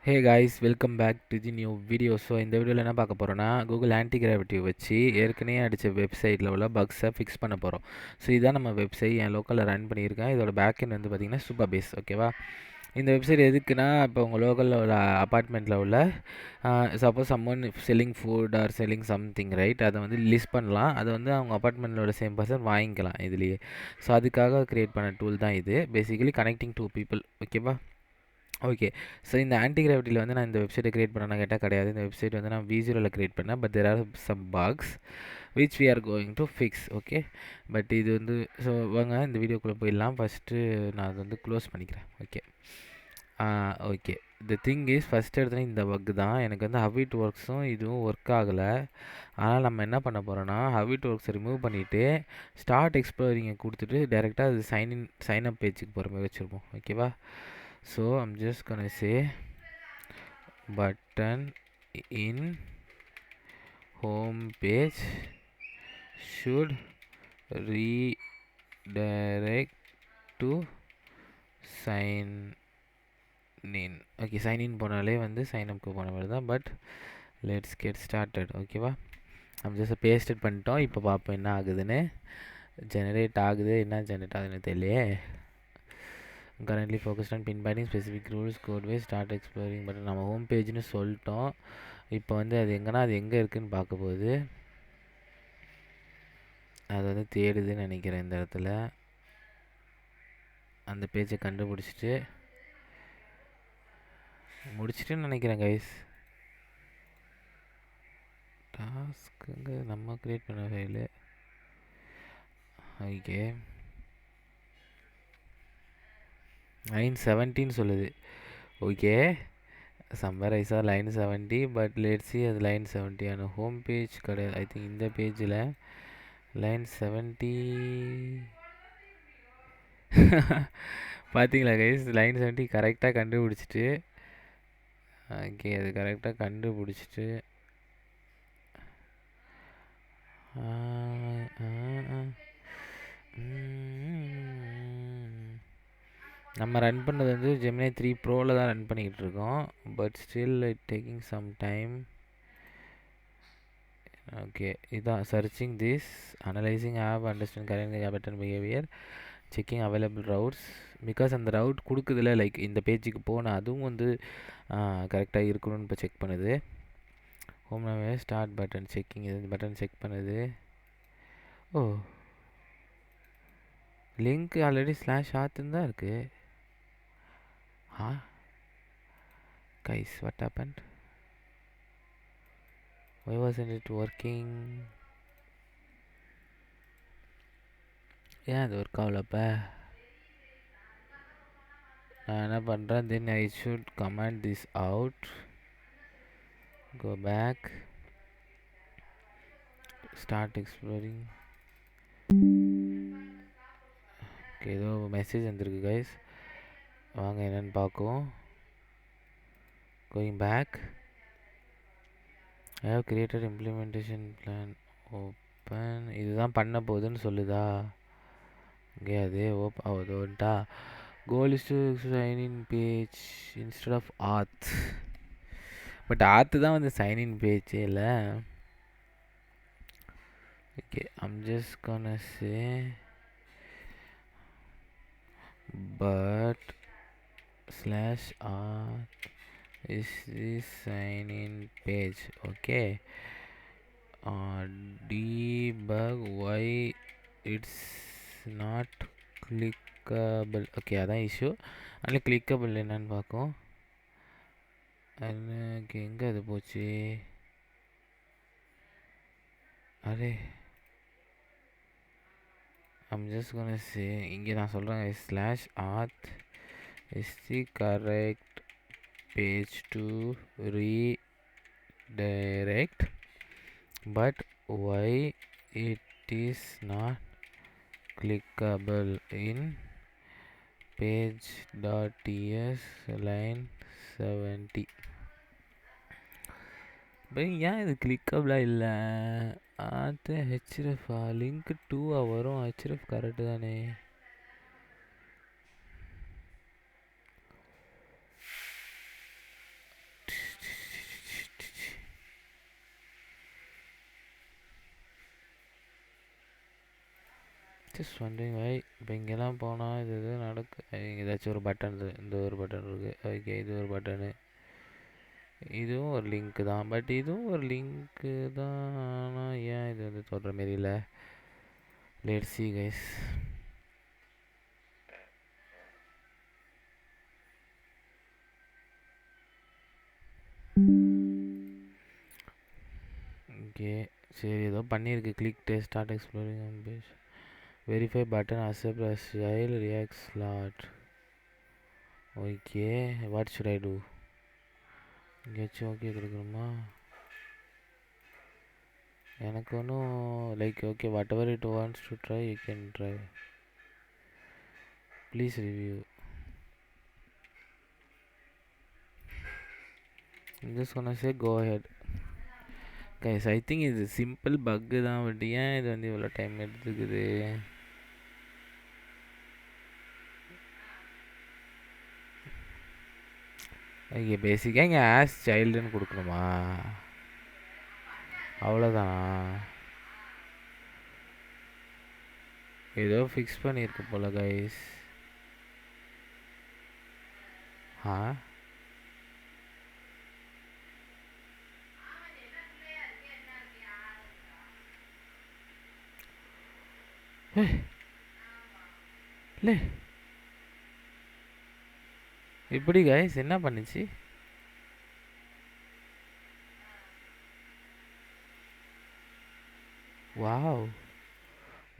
Hey guys, welcome back to the new video. So இந்த வீடியோவில் என்ன பார்க்க போகிறோன்னா, கூகுள் ஆன்டி கிராவிட்டி வச்சு ஏற்கனவே அடித்த வெப்சைட்டில் உள்ள பக்ஸை ஃபிக்ஸ் பண்ண போகிறோம். ஸோ இதான் நம்ம வெப்சைட் என் லோக்கலில் ரன் பண்ணியிருக்கேன். இதோட பேக்கெண்ட் வந்து பார்த்திங்கன்னா சூப்பர் பேஸ். ஓகேவா? இந்த வெப்சைட் எதுக்குன்னா, இப்போ உங்கள் லோக்கலில் உள்ள அப்பார்ட்மெண்ட்டில் உள்ள suppose someone selling food or selling something right, அதை வந்து லிஸ்ட் பண்ணலாம். அதை வந்து அவங்க அப்பார்ட்மெண்ட்டோட சேம் பர்சன் வாங்கிக்கலாம் இதுலேயே. ஸோ அதுக்காக க்ரியேட் பண்ண டூல் தான் இது. Basically connecting to people. ஓகேவா? ஓகே. ஸோ இந்த ஆன்டி கிராவிட்டியில் வந்து நான் இந்த வெப்சைட்டை க்ரியேட் பண்ணேன்னா கேட்டால் கிடையாது. இந்த வெப்சைட் வந்து நான் V0ல் க்ரியேட் பண்ணேன். But there are some bugs which we are going to fix. Okay. But இது வந்து ஸோ வாங்க இந்த வீடியோக்குள்ளே போயிடலாம். ஃபஸ்ட்டு நான் அதை வந்து க்ளோஸ் பண்ணிக்கிறேன். Okay. Okay. The thing is, first எடுத்தோன்னே இந்த பக் தான் எனக்கு வந்து ஹவ் இட் ஒர்க்ஸும் இதுவும் ஒர்க் ஆகலை. ஆனால் நம்ம என்ன பண்ண போகிறோன்னா, ஹவ் இட் ஒர்க்ஸை ரிமூவ் பண்ணிவிட்டு ஸ்டார்ட் எக்ஸ்ப்ளோரிங்கை கொடுத்துட்டு டேரெக்டாக அது சைன் அப் பேஜுக்கு போகிற மாதிரி வச்சுருப்போம். ஓகேவா? So I'm just gonna say button in home page should redirect to sign in. Okay, sign in போனாலே வந்து sign upக்கு போன மாதிரி தான். But let's get started. ஓகேவா? நம்ம ஜஸ்ட் பேஸ்டட் பண்ணிட்டோம். இப்போ பார்ப்போம் என்ன ஆகுதுன்னு. ஜெனரேட் ஆகுது. என்ன ஜெனரேட் ஆகுதுன்னு தெரியலையே. currently focused on pinpointing specific rules codeway start exploring but நம்ம ஹோம் பேஜ்னு சொல்லிட்டோம். இப்போ வந்து அது எங்கன்னா அது எங்கே இருக்குதுன்னு பார்க்க போகுது. அது வந்து தேடுதுன்னு நினைக்கிறேன். இந்த இடத்துல அந்த பேஜை கண்டுபிடிச்சிட்டு முடிச்சிட்டுன்னு நினைக்கிறேன் கைஸ். டாஸ்க்குங்க நம்ம க்ரியேட் பண்ண ஃபைலு. ஓகே, லைன் 17 சொல்லுது. ஓகே, சம்வேர் ஐ சா லைன் 70, பட் லெட்ஸ் சி அது லைன் 70 ஆன ஹோம் பேஜ் கிடையாது. ஐ திங்க் இந்த பேஜில் லைன் 70 பார்த்தீங்களா கைஸ்? லைன் 70 கரெக்டாக கண்டுபிடிச்சிட்டு. ஓகே, அது கரெக்டாக கண்டுபிடிச்சிட்டு நம்ம ரன் பண்ணது வந்து ஜெமினி 3 ப்ரோவில் தான் ரன் பண்ணிக்கிட்டு இருக்கோம். But still it taking some time. Okay, இதான் searching this, analysing app, understand current pattern behaviour, checking available routes. Because அந்த ரவுட் கொடுக்குதுல, லைக் இந்த பேஜுக்கு போனால் அதுவும் வந்து கரெக்டாக இருக்கணும்னு இப்போ செக் பண்ணுது. ஹோம்னாவே ஸ்டார்ட் பட்டன் செக்கிங், இது பட்டன் செக் பண்ணுது. ஓ, லிங்க் ஆல்ரெடி /authன்னு தான் இருக்குது. Guys, what happened? Why wasn't it working? ஏன் அது ஒர்க் ஆகலப்ப? நான் என்ன பண்ணுறேன், then I should comment this out, go back, start exploring. Okay, ஏதோ மெசேஜ் வந்துருக்கு கைஸ், வாங்க என்னென்னு பார்க்குவோம். Going back, I have created implementation plan, open. இதுதான் பண்ண போகுதுன்னு சொல்லுதா? ஓகே, அது வந்துட்டா. Goal is to sign in page instead of auth. But auth தான் வந்து சைன் இன் பேஜே இல்லை. Okay, I'm just gonna say but /auth is the sign in page. Okay, debug why it's not clickable. Okay, அதான் issue. அதில் clickable என்னன்னு பார்க்கும். எனக்கு எங்கே அது போச்சு? அரே, ஐம் ஜஸ்ட் கோனா சே, இங்கே நான் சொல்கிறேன் /auth is the correct page to redirect, but why it is not clickable in page.ts line 70. By ஏன் இது கிளிக்கபிளாக இல்லை? அது ஹெச்எஃப்ஆ லிங்க் 2 வரும். ஹெச்எஃப் கரெக்டு தானே? ஜஸ்ட் வண்டிங் வை. இப்போ இங்கெல்லாம் போனால் இது நடக்கு. ஏதாச்சும் ஒரு பட்டன், இந்த ஒரு பட்டன் இருக்குது. ஓகே, இது ஒரு பட்டனு. இதுவும் ஒரு லிங்க்கு தான், பட் இதுவும் ஒரு லிங்க்கு தான். ஆனால் ஏன் இது வந்து தொடர மாரி இல்லை? Let's see guys. ஓகே, சரி, ஏதோ பண்ணியிருக்கு. Click test start exploring page, verify button, accept agile react slot. Okay, what should I do? எங்கேயாச்சும் ஓகே கொடுக்கணுமா? எனக்கு ஒன்றும் like okay, whatever it wants to try you can try. Please review. just gonna say go ahead guys. I think இது simple bug தான், but ஏன் இது வந்து இவ்வளோ டைம் எடுத்துக்குது? ஓகே, பேசிக்காக இங்கே ஆஸ் சைல்டுன்னு கொடுக்கணுமா? அவ்வளோதானா? ஏதோ ஃபிக்ஸ் பண்ணியிருக்கு போல கைஸ். ஆ, இல்லை இப்படி கைஸ் என்ன பண்ணுச்சு? வாவ்,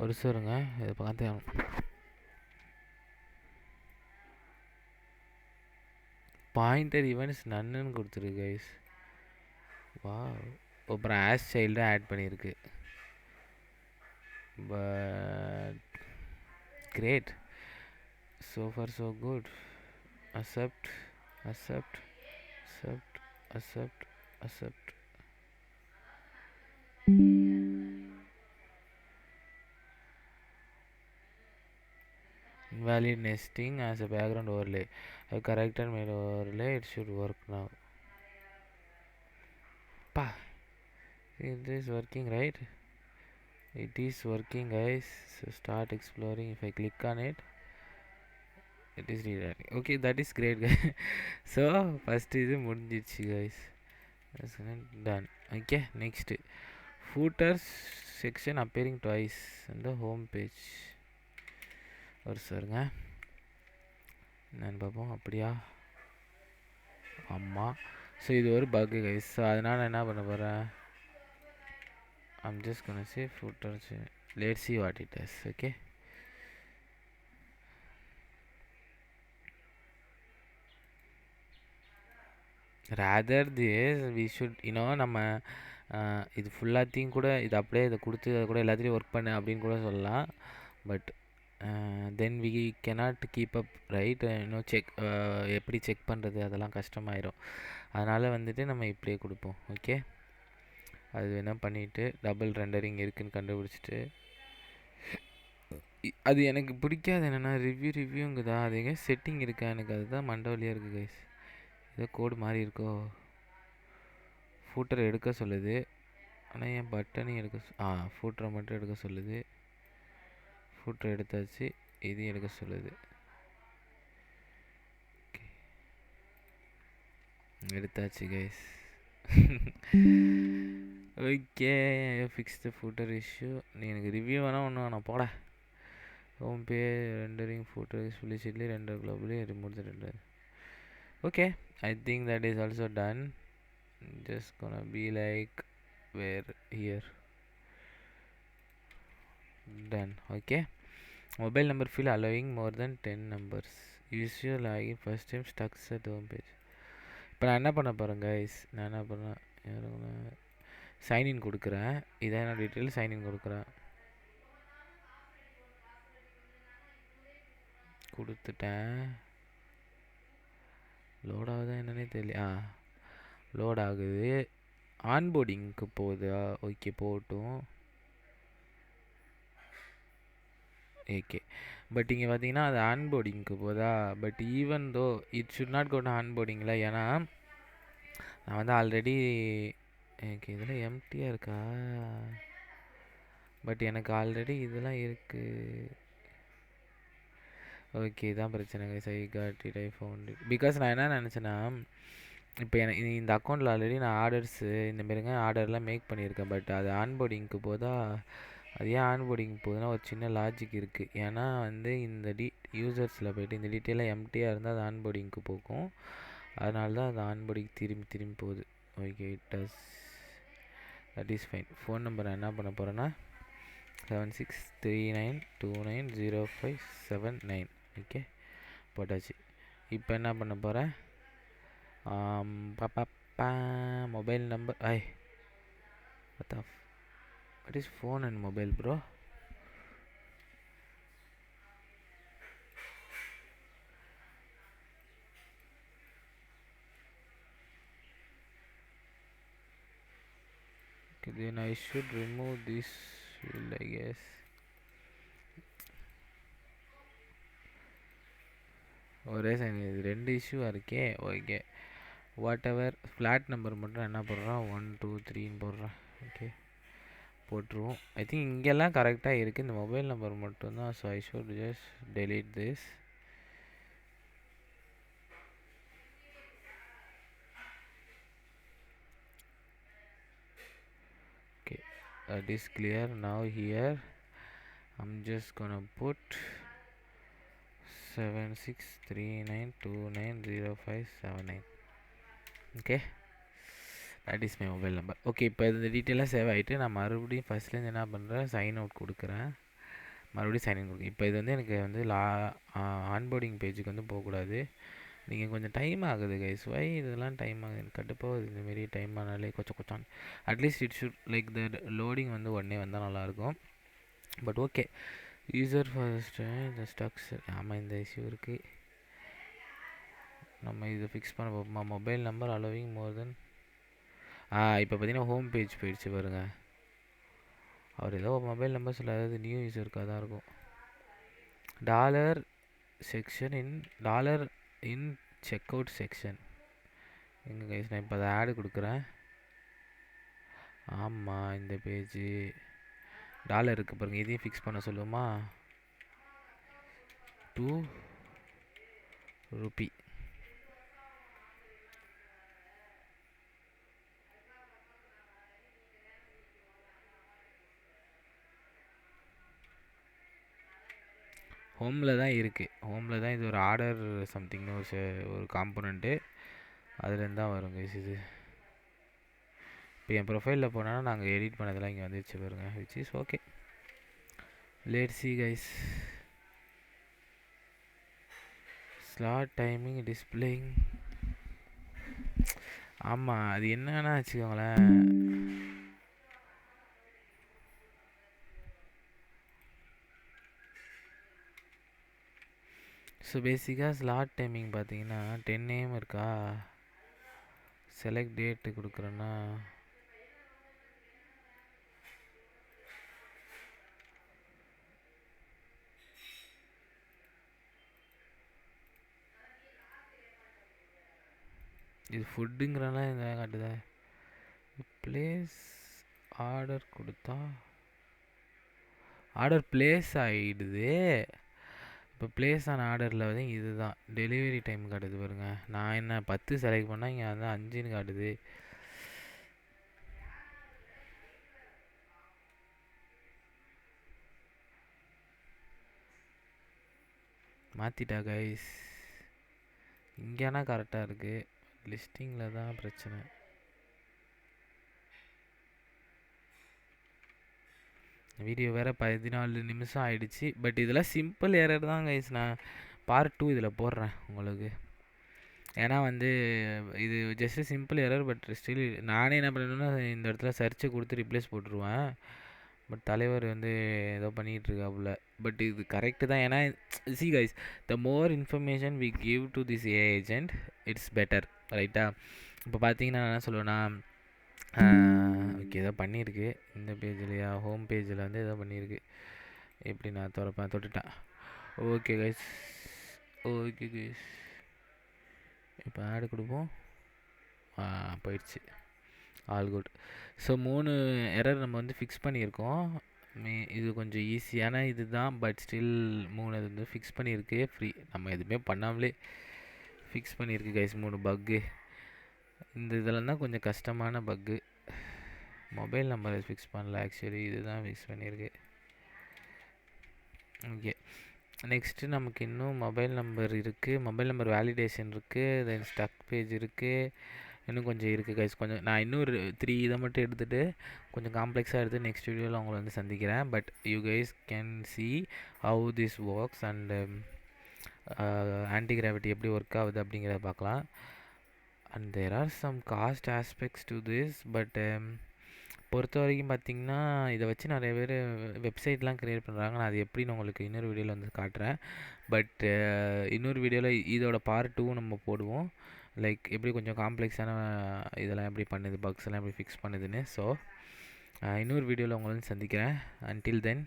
ஒரு சொல்லுங்க, இதை பார்த்து பாயிண்டர் ஈவெண்ட்ஸ் நன்னுன்னு கொடுத்துருக்கு கைஸ். வாவ், அப்புறம் ஆஸ் சைல்டு ஆட் பண்ணியிருக்கு. But great, so far so good. Accept, accept, accept, accept, accept. Invalid nesting as a background overlay. I corrected my overlay, it should work now. Pa, it is working, right? It is working guys. So start exploring. If I click on it, it is redirecting. Okay, that is great guys. So first இது முடிஞ்சிடுச்சு guys. That's done. Okay, next footers section appearing twice on the home page. ஒரு சாருங்க, என்னன்னு பார்ப்போம். அப்படியா? ஆமாம். So இது ஒரு பக்கு கைஸ். ஸோ அதனால் என்ன பண்ண போகிறேன், I'm just gonna say footers. Let's see what it is. Okay, rather this we should நம்ம இது ஃபுல்லாத்தையும் கூட இது அப்படியே இதை கொடுத்து அதை கூட எல்லாத்துலேயும் ஒர்க் பண்ணு அப்படின்னு கூட சொல்லலாம். But then we cannot keep up right. இன்னும் செக் எப்படி செக் பண்ணுறது, அதெல்லாம் கஷ்டமாயிரும். அதனால் வந்துட்டு நம்ம இப்படியே கொடுப்போம். ஓகே, அது வேணால் பண்ணிவிட்டு டபுள் ரெண்டரிங் இருக்குதுன்னு கண்டுபிடிச்சிட்டு, அது எனக்கு பிடிக்காது என்னென்னா ரிவ்யூங்குதா, அது எங்கே செட்டிங் இருக்கா, எனக்கு அதுதான் மண்டவலியாக இருக்குது கைஸ். ஏதோ கோடு மாதிரி இருக்கோ. ஃபூட்டரை எடுக்க சொல்லுது, ஆனால் என் பட்டனையும் எடுக்க ஃபூட்டரை மட்டும் எடுக்க சொல்லுது. ஃபூட்டரை எடுத்தாச்சு, இதையும் எடுக்க சொல்லுது. எடுத்தாச்சு guys. Okay, fix the footer issue. நீ எனக்கு ரிவ்யூ வேணால் ஒன்று வேணாம் போட. Home page rendering footer explicitly render globally remove the render. Okay, I think that is also done. Just gonna be like where here, done. Okay, mobile number field allowing more than 10 numbers. Use your login first time stuck at home page. இப்போ நான் என்ன பண்ண போகிறேன் guys, நான் என்ன பண்ணேன், sign in கொடுக்குறேன். இதான் என்ன டீட்டெயில், சைன்இன் கொடுக்குறேன். கொடுத்துட்டேன். லோட் ஆகுதா என்னன்னே தெரியல. லோட் ஆகுது. ஆன்போர்டிங்க்கு போகுதா? ஓகே, போகட்டும். ஓகே, பட் இங்கே பார்த்தீங்கன்னா அது ஆன்போர்டிங்க்கு போதா. But even though it should not go to ஆன்போர்டிங்கில், ஏன்னா நான் வந்து ஆல்ரெடி எனக்கு இதில் எம்டியாக இருக்கா, பட் எனக்கு ஆல்ரெடி இதெல்லாம் இருக்குது. ஓகே, இதான் பிரச்சனை guys. I got it, I found it. Because நான் என்ன நினச்சேன்னா, இப்போ எனக்கு இந்த அக்கௌண்ட்டில் ஆல்ரெடி நான் ஆர்டர்ஸு இந்தமாரிங்க ஆர்டர்லாம் மேக் பண்ணியிருக்கேன். பட் அது ஆன்போர்டிங்க்கு போதா, அது ஏன் ஆன்போர்டிங் போகுதுன்னா ஒரு சின்ன லாஜிக் இருக்குது. ஏன்னா வந்து இந்த யூசர்ஸில் போய்ட்டு இந்த டீட்டெயிலாக எம்டியாக இருந்தால் அது ஆன்போர்டிங்க்கு போகும். அதனால தான் அது ஆன்போர்டிங் திரும்பி திரும்பி போகுது. Okay, that is fine. Phone number நான் என்ன பண்ண போகிறேன்னா 7639290579. ஓகே, போட்டாச்சு. இப்போ என்ன பண்ண போகிறேன், mobile number what is phone and mobile bro? Okay, then I should remove this field, I guess. ஒரே இது 2 இஷ்யூவாக இருக்கே. Okay, what ever. Flat number மட்டும் என்ன போடுறோம், 1 2 3ன்னு போடுறேன். ஓகே, போட்டுருவோம். ஐ திங்க் இங்கெல்லாம் கரெக்டாக இருக்குது, இந்த மொபைல் நம்பர் மட்டும்தான். So I should just delete this. Okay, that is clear. Now here I'm just gonna put 7639290579. Okay, that is my mobile number. Okay, இப்போ இந்த டீட்டெயிலாக சேவ் ஆகிட்டு நான் மறுபடியும் ஃபஸ்ட்லேருந்து என்ன பண்ணுறேன், சைன் அவுட் கொடுக்குறேன். மறுபடியும் சைன்இன் கொடுக்குறேன். இப்போ இது வந்து எனக்கு வந்து ஆன்போர்டிங் பேஜுக்கு வந்து போகக்கூடாது. நீங்கள் கொஞ்சம் டைம் ஆகுது கைஸ். வை இதெல்லாம் டைம் ஆகுது, எனக்கு கடுப்பாகுது இந்தமாரி டைம் ஆனாலே கொச்சான். At least it should like the loading வந்து உடனே வந்தால் நல்லாயிருக்கும். பட் ஓகே, யூசர் ஃபர்ஸ்ட்டு இந்த ஸ்டக்ஸ். ஆமாம், இந்த இஷ்யூ இருக்குது. நம்ம இதை ஃபிக்ஸ் பண்ண போமா. மொபைல் நம்பர் அலோவிங் மோர் தென் இப்போ பார்த்தீங்கன்னா ஹோம் பேஜ் போயிடுச்சு பாருங்கள். அவர் ஏதோ மொபைல் நம்பர் சில அதாவது நியூ யூஸருக்காக தான் இருக்கும். டாலர் இன் செக் அவுட் செக்ஷன் எங்கே கைஸ், நான் இப்போ அதை ஆடு கொடுக்குறேன். ஆமாம், இந்த பேஜு டாலர் இருக்குது பாருங்கள், இதையும் ஃபிக்ஸ் பண்ண சொல்லுமா. 2 ரூபி. ஹோமில் தான் இருக்குது. ஹோமில் தான் இது ஒரு ஆர்டர் சம்திங்னு ஒரு காம்போனண்ட்டு அதுலேருந்து தான் வரும் கைஸ் இது. இப்போ என் ப்ரொஃபைலில் போனால் நாங்கள் எடிட் பண்ணதெல்லாம் இங்கே வந்துடுச்சு பாருங்க, which is okay. Let's see guys. Slot timing displaying. ஆமாம், அது என்னன்னா வச்சுக்கோங்களேன், ஸோ பேசிக்காக ஸ்லாட் டைமிங் பார்த்தீங்கன்னா 10 AM இருக்கா. செலக்ட் டேட்டு கொடுக்குறேன்னா இது ஃபுட்டுங்கிறனால இந்த காட்டுதா. ப்ளேஸ் ஆர்டர் கொடுத்தா ஆர்டர் ப்ளேஸ் ஆகிடுது. இப்போ ப்ளேஸ் ஆன ஆர்டரில் வந்து இது தான் டெலிவரி டைம் காட்டுது பாருங்க. நான் என்ன 10 செலக்ட் பண்ணால் இங்கே வந்து 5ன்னு காட்டுது. மாற்றிட்டா கைஸ். இங்கேனா கரெக்டாக இருக்குது, லிஸ்டிங்கில் தான் பிரச்சனை. வீடியோ வேறு 14 நிமிஷம் ஆகிடுச்சு. பட் இதெல்லாம் சிம்பிள் எரர் தான் கைஸ். நான் பார்ட் 2 இதில் போடுறேன் உங்களுக்கு. ஏன்னா வந்து இது just simple error. But still நானே என்ன பண்ணணுன்னா இந்த இடத்துல சர்ச்சை கொடுத்து ரிப்ளேஸ் போட்டுருவேன். பட் தலைவர் வந்து ஏதோ பண்ணிகிட்ருக்காப்புல. பட் இது கரெக்டு தான். ஏன்னா see guys, the more information we give to this AI agent it's better, ரைட்டா. இப்போ பார்த்தீங்கன்னா நான் என்ன சொல்லுவேன்னா, ஓகே ஏதோ பண்ணியிருக்கு இந்த பேஜ்லையா, ஹோம் பேஜில் வந்து ஏதோ பண்ணியிருக்கு. எப்படி நான் தொட்டுட்டேன். ஓகே கைஸ், ஓகே கைஸ், இப்போ ஆடு கொடுப்போம். போயிடுச்சு. All good. ஸோ 3 எரர் நம்ம வந்து ஃபிக்ஸ் பண்ணியிருக்கோம். இது கொஞ்சம் ஈஸியான இது தான். பட் ஸ்டில் 3 இது வந்து ஃபிக்ஸ் பண்ணியிருக்கு ஃப்ரீ. நம்ம எதுவுமே பண்ணாமலே ஃபிக்ஸ் பண்ணியிருக்கு கைஸ் 3 பக்கு. இந்த இதெல்லாம் தான் கொஞ்சம் கஷ்டமான பக்கு. மொபைல் நம்பரை ஃபிக்ஸ் பண்ணல, ஆக்சுவலி இதுதான் ஃபிக்ஸ் பண்ணியிருக்கு. ஓகே, நெக்ஸ்ட்டு நமக்கு இன்னும் மொபைல் நம்பர் இருக்குது, மொபைல் நம்பர் வேலிடேஷன் இருக்குது, தென் ஸ்டக் பேஜ் இருக்குது, இன்னும் கொஞ்சம் இருக்குது கைஸ். கொஞ்சம் நான் இன்னொரு 3 இதை மட்டும் எடுத்துகிட்டு கொஞ்சம் காம்ப்ளெக்ஸாக எடுத்து நெக்ஸ்ட் வீடியோவில் உங்களை வந்து சந்திக்கிறேன். But you guys can see how this works and Antigravity எப்படி ஒர்க் ஆகுது அப்படிங்கிறத பார்க்கலாம். And there are some cost aspects to this. But பொறுத்த வரைக்கும் பார்த்திங்கன்னா இதை வச்சு நிறைய பேர் வெப்சைட்லாம் க்ரியேட் பண்ணுறாங்க. நான் அது எப்படின்னு உங்களுக்கு இன்னொரு வீடியோவில் வந்து காட்டுறேன். பட் இன்னொரு வீடியோவில் இதோட பார்ட் 2 நம்ம போடுவோம். லைக் எப்படி கொஞ்சம் காம்ப்ளெக்ஸான இதெல்லாம் எப்படி பண்ணுது, பக்ஸ் எல்லாம் எப்படி ஃபிக்ஸ் பண்ணுதுன்னு. ஸோ இன்னொரு வீடியோவில் உங்களை வந்து சந்திக்கிறேன். Until then